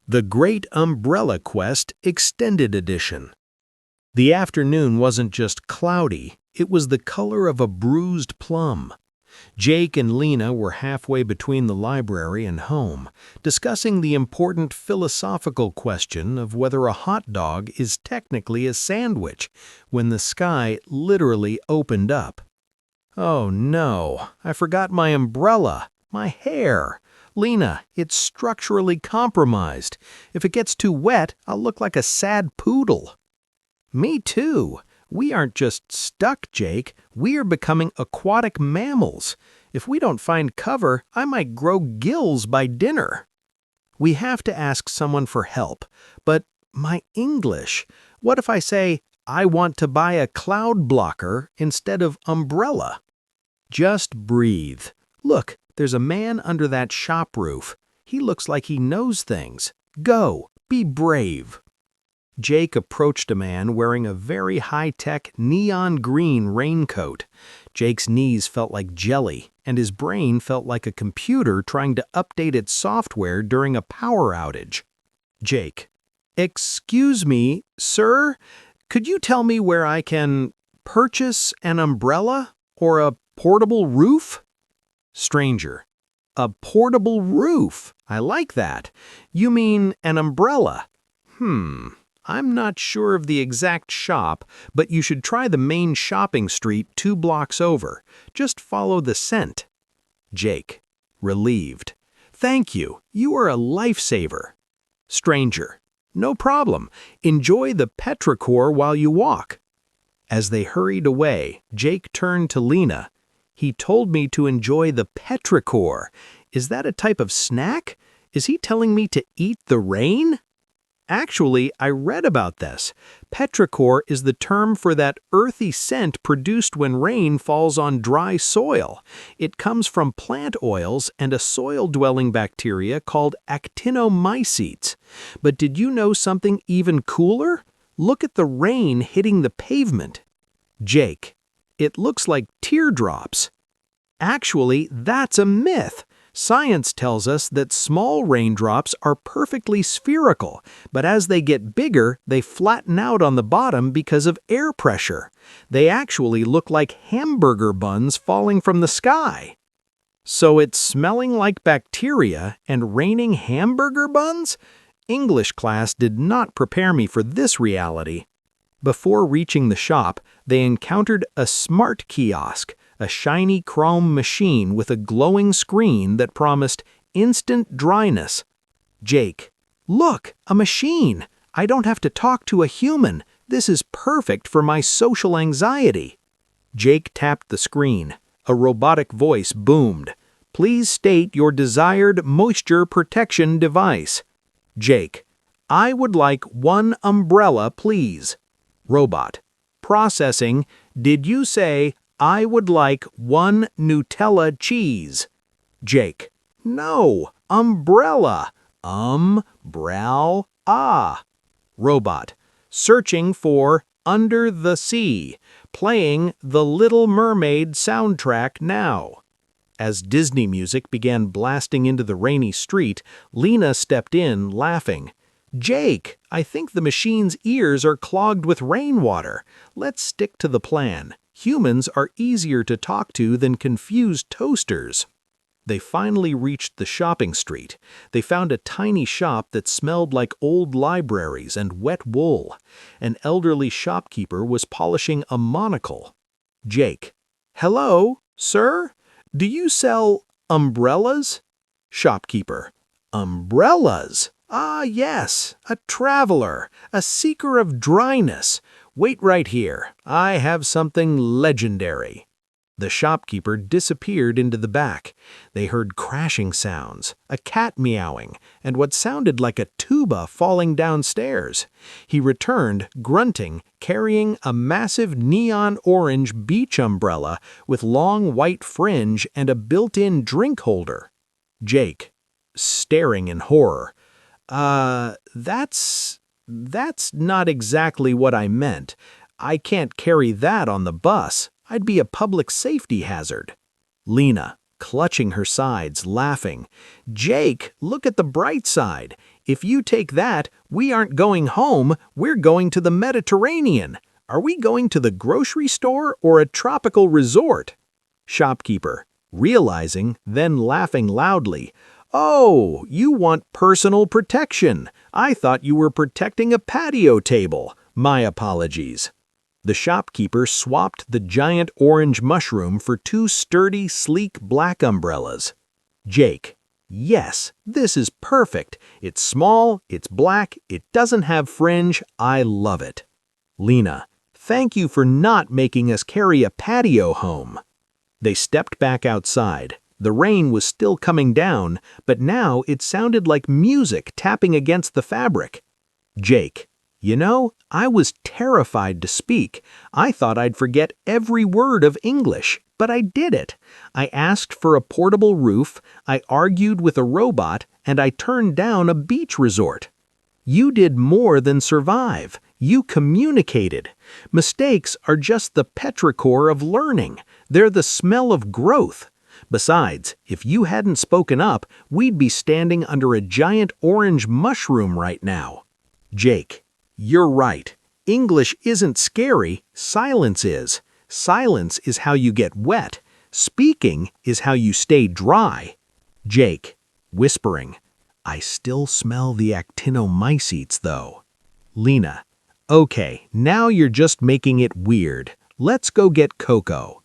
The Great Umbrella Quest Extended Edition. The afternoon wasn't just cloudy, it was the color of a bruised plum. Jake and Lena were halfway between the library and home, discussing the important philosophical question of whether a hot dog is technically a sandwich, when the sky literally opened up. Oh no, I forgot my umbrella, my hair. Lena, it's structurally compromised. If it gets too wet, I'll look like a sad poodle. Me too. We aren't just stuck, Jake. We are becoming aquatic mammals. If we don't find cover, I might grow gills by dinner. We have to ask someone for help. But my English, what if I say, I want to buy a cloud blocker instead of umbrella? Just breathe. Look, there's a man under that shop roof. He looks like he knows things. Go, be brave. Jake approached a man wearing a very high-tech neon green raincoat. Jake's knees felt like jelly, and his brain felt like a computer trying to update its software during a power outage. Jake: "Excuse me, sir, could you tell me where I can purchase an umbrella or a portable roof?" Stranger: "A portable roof. I like that. You mean an umbrella? I'm not sure of the exact shop, but you should try the main shopping street 2 blocks over. Just follow the scent." Jake, relieved: "Thank you. You are a lifesaver." Stranger: "No problem. Enjoy the petrichor while you walk." As they hurried away, Jake turned to Lena. "He told me to enjoy the petrichor. Is that a type of snack? Is he telling me to eat the rain?" Actually, I read about this. Petrichor is the term for that earthy scent produced when rain falls on dry soil. It comes from plant oils and a soil-dwelling bacteria called actinomycetes. But did you know something even cooler? Look at the rain hitting the pavement. Jake: "It looks like teardrops." Actually, that's a myth. Science tells us that small raindrops are perfectly spherical, but as they get bigger, they flatten out on the bottom because of air pressure. They actually look like hamburger buns falling from the sky. So it's smelling like bacteria and raining hamburger buns? English class did not prepare me for this reality. Before reaching the shop, they encountered a smart kiosk, a shiny chrome machine with a glowing screen that promised instant dryness. Jake: "Look, a machine! I don't have to talk to a human. This is perfect for my social anxiety." Jake tapped the screen. A robotic voice boomed: "Please state your desired moisture protection device." Jake: "I would like 1 umbrella, please." Robot: "Processing. Did you say I would like 1 Nutella cheese?" Jake: "No, umbrella. Ah. Robot: "Searching for Under the Sea. Playing the Little Mermaid soundtrack now." As Disney music began blasting into the rainy street, Lena stepped in, laughing. "Jake, I think the machine's ears are clogged with rainwater. Let's stick to the plan. Humans are easier to talk to than confused toasters." They finally reached the shopping street. They found a tiny shop that smelled like old libraries and wet wool. An elderly shopkeeper was polishing a monocle. Jake: "Hello, sir? Do you sell umbrellas?" Shopkeeper: "Umbrellas? Ah, yes, a traveler, a seeker of dryness. Wait right here. I have something legendary." The shopkeeper disappeared into the back. They heard crashing sounds, a cat meowing, and what sounded like a tuba falling downstairs. He returned, grunting, carrying a massive neon orange beach umbrella with long white fringe and a built-in drink holder. Jake, staring in horror: That's not exactly what I meant. I can't carry that on the bus. I'd be a public safety hazard." Lena, clutching her sides, laughing: "Jake, look at the bright side. If you take that, we aren't going home, we're going to the Mediterranean. Are we going to the grocery store or a tropical resort? Shopkeeper, realizing, then laughing loudly. Oh, you want personal protection. I thought you were protecting a patio table. My apologies. The shopkeeper swapped the giant orange mushroom for two sturdy, sleek black umbrellas. Jake, yes, this is perfect. It's small, it's black, it doesn't have fringe. I love it. Lena, thank you for not making us carry a patio home. They stepped back outside. The rain was still coming down, but now it sounded like music tapping against the fabric. Jake, you know, I was terrified to speak. I thought I'd forget every word of English, but I did it. I asked for a portable roof, I argued with a robot, and I turned down a beach resort. You did more than survive. You communicated. Mistakes are just the petrichor of learning. They're the smell of growth. Besides, if you hadn't spoken up, we'd be standing under a giant orange mushroom right now. Jake, you're right. English isn't scary, silence is. Silence is how you get wet. Speaking is how you stay dry. Jake, whispering, I still smell the actinomycetes, though. Lena, okay, now you're just making it weird. Let's go get Coco.